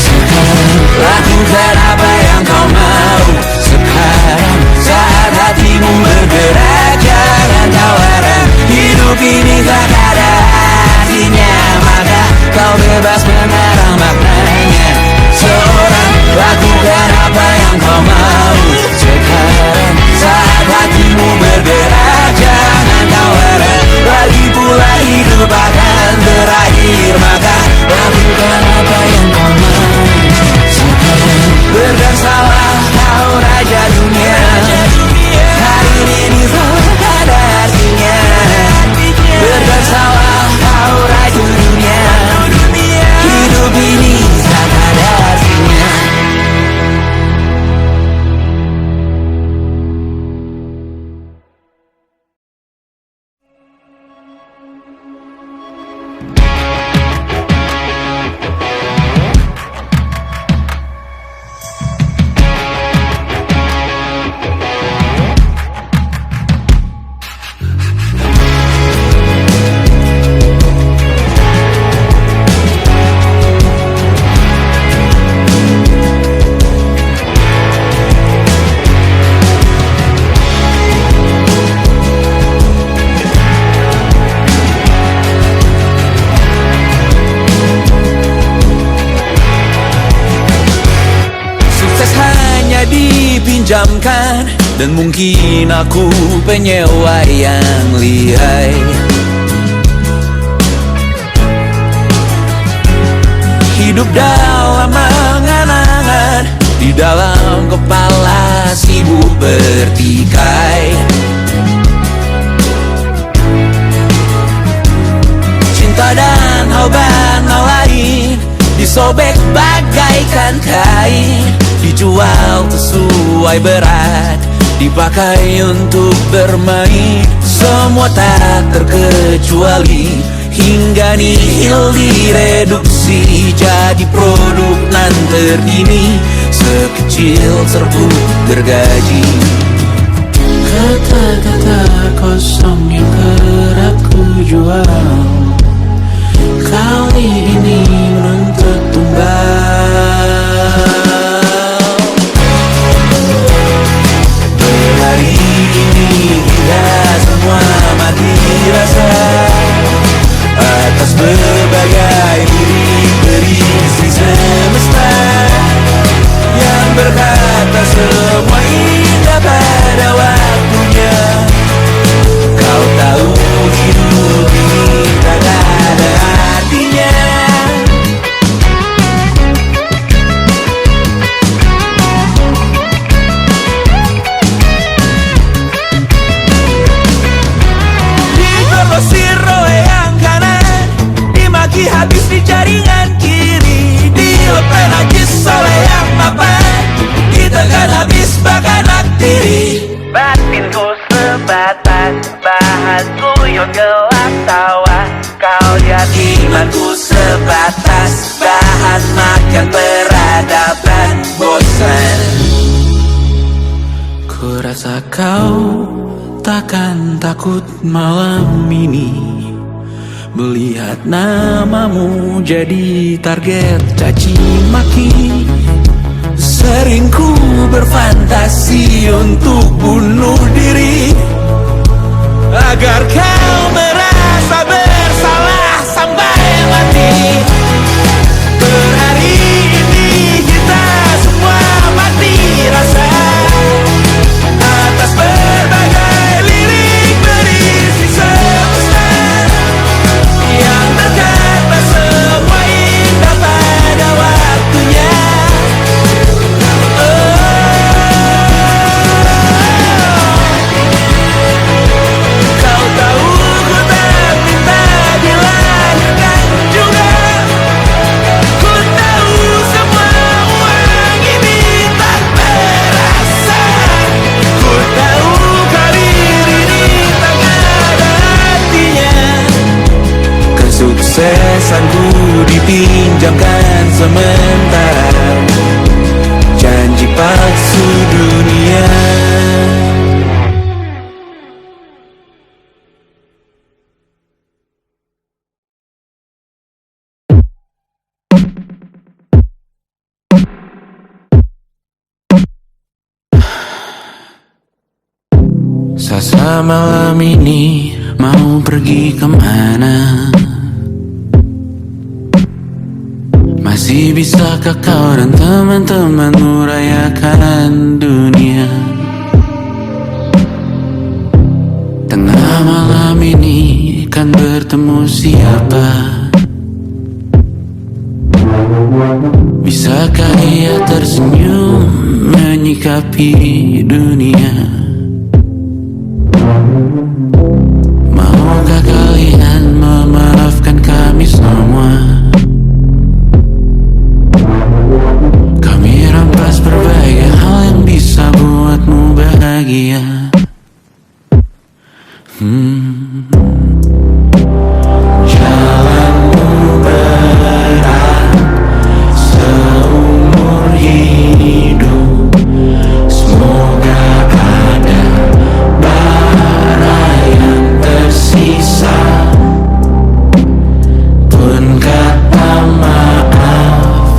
sekarang. Lakukan apa yang kau mau sekarang, saat hatimu bergerak. Jangan tawaran, hidup ini tak ada artinya, maka kau bebas mengarang maknanya. Seorang, lakukan apa yang kau mau sekarang, saat hatimu bergerak. Jangan tawaran, lagi pula hidup akan berakhir, maka lakukan apa yang kau mau sekarang. Berdansalah kau raja dunia, hari ini tak ada artinya. Berdansalah kau raja dunia, hidup ini tak ada artinya. Dipinjamkan, dan mungkin aku penyewa yang lihai. Hidup dalam angan-angan, di dalam kepala sibuk bertikai. Cinta dan haubana lain disobek bagaikan kain, dijual sesuai berat, dipakai untuk bermain. Semua tak terkecuali, hingga nihil direduksi jadi produk nan terdini, sekecil serbuk gergaji. Kata-kata kosong yang kerap ku jual, kali ini menuntut tumbal. Hari ini kita semua mati rasa atas berbagai diri-diri semesta yang berkata semua indah pada waktunya. Kau tahu hidup ini tak ada artinya. Digrosir roe yang kanan, dimaki habis di jaringan kiri, dilepen najis oleh yang mapan, ditekan habis bakanak diri. Batinku sebatas bahan guyon gelak tawa, kau lihat imanku sebatas bahan makan peradaban bosan. Ku rasa kau takkan takut malam ini melihat namamu jadi target caci maki. Sering ku berfantasi untuk bunuh diri, agar kau merasa bersalah sampai mati. Per hari sementara, janji palsu dunia. Sasa malam ini mau pergi kemana? Masih bisakah kau dan teman-temanmu rayakan dunia? Tengah malam ini kan bertemu siapa? Bisakah ia tersenyum menyikapi dunia? Maukah kalian memaafkan kami semua? Kami rampas berbagai hal yang bisa buatmu bahagia. Jalanmu berat seumur hidup, semoga ada bara yang tersisa. Pun kata maaf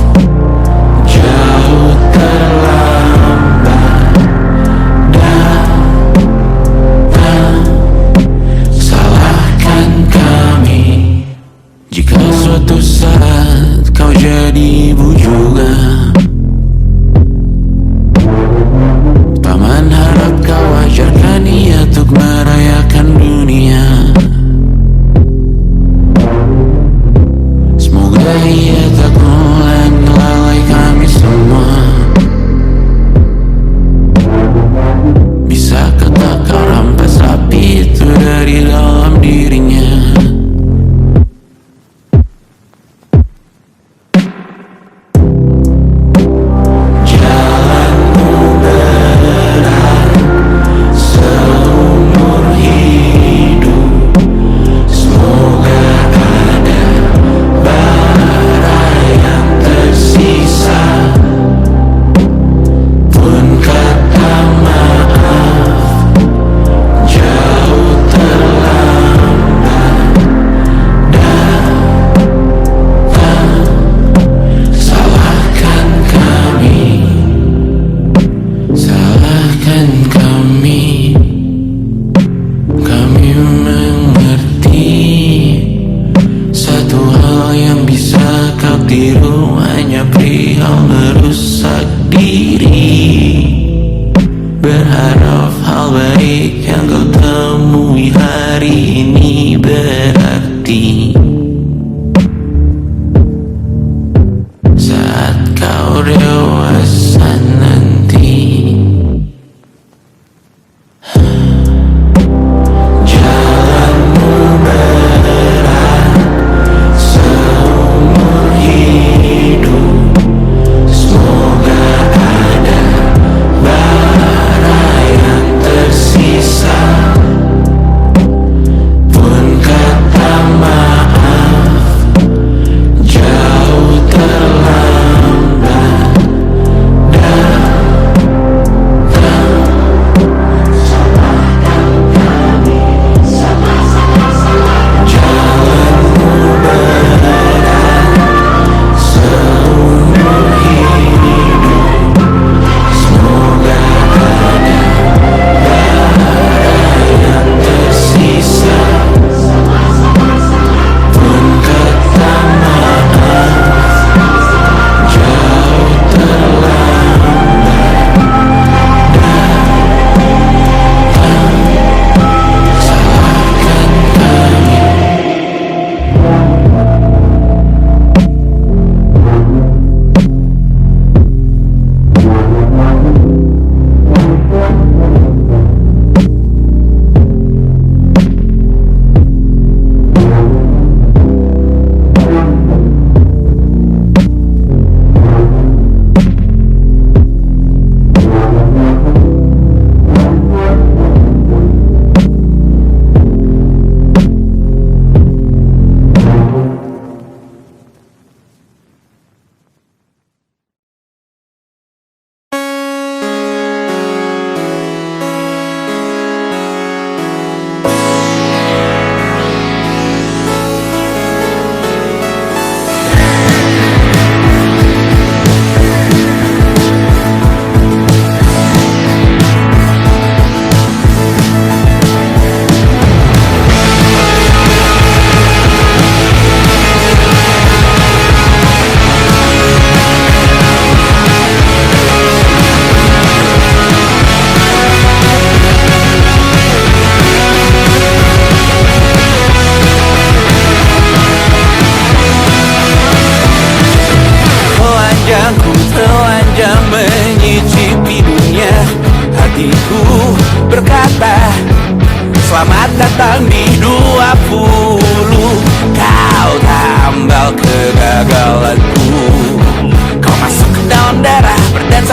jauh terlambat datang. Salahkan kami jika suatu saat kau jadi ibu juga. Paman harap kau ajarkan ia untuk merayakan dunia. Semoga ia tak mulai melalai kami semua. Bisakah tak kau rampas api itu dari dalam dirinya? Jalanmu berat seumur hidup, semoga ada bara yang tersisa. Pun kata maaf jauh terlambat datang. Salahkan kami, salahkan kami. Kami mengerti satu hal yang bisa kau tiru hanya perihal merusak diri. Berharap hal baik yang kau temui hari ini berarti saat kau dewasa nanti. Jalanmu berat seumur hidup, semoga ada bara yang tersisa. Pun kata maaf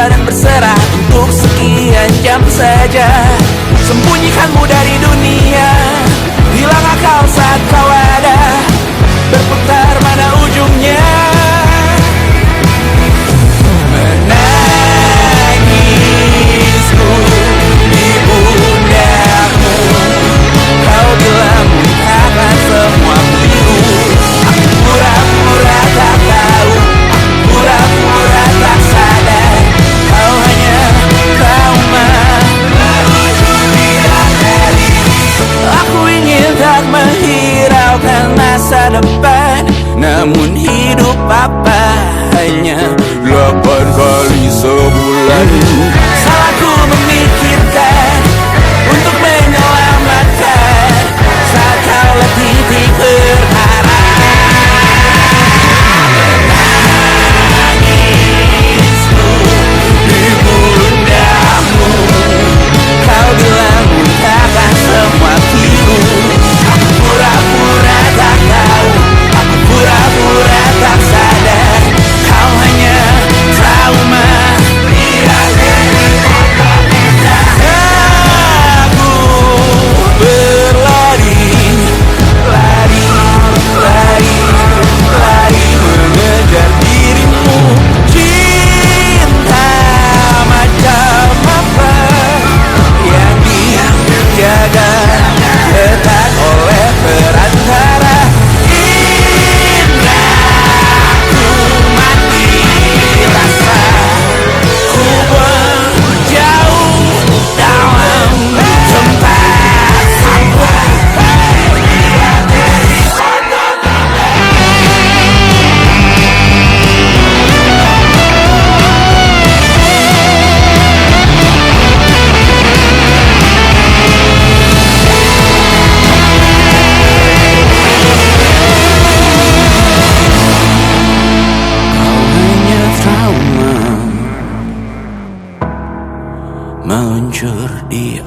dan berserah untuk sekian jam saja. Sembunyikanmu dari dunia, hilang akal saat kau ada, berputar mana ujungnya. Menangisku di pundakmu, kau bilang akan semua biru. Aku pura-pura tak tahu, pura-pura tak sadar, kau hanya trauma. Aku ingin tak menghiraukan masa depan, namun hidup apa hanya 8 kali sebulan. Salahku memikirkan untuk menyelamatkan saat kau letih berharap. Menangisku di pundakmu, kau bilang takkan semua biru. Aku pura-pura tak tahu, aku pura-pura tak sadar, kau hanya trauma. Aku berlari, lari, lari, lari mengejar dirimu. Cinta macam apa yang dijaga ketat oleh perantara? Indahku mati rasa, ku berjauh dalam tempat sampah. Kau hanya trauma, meluncur di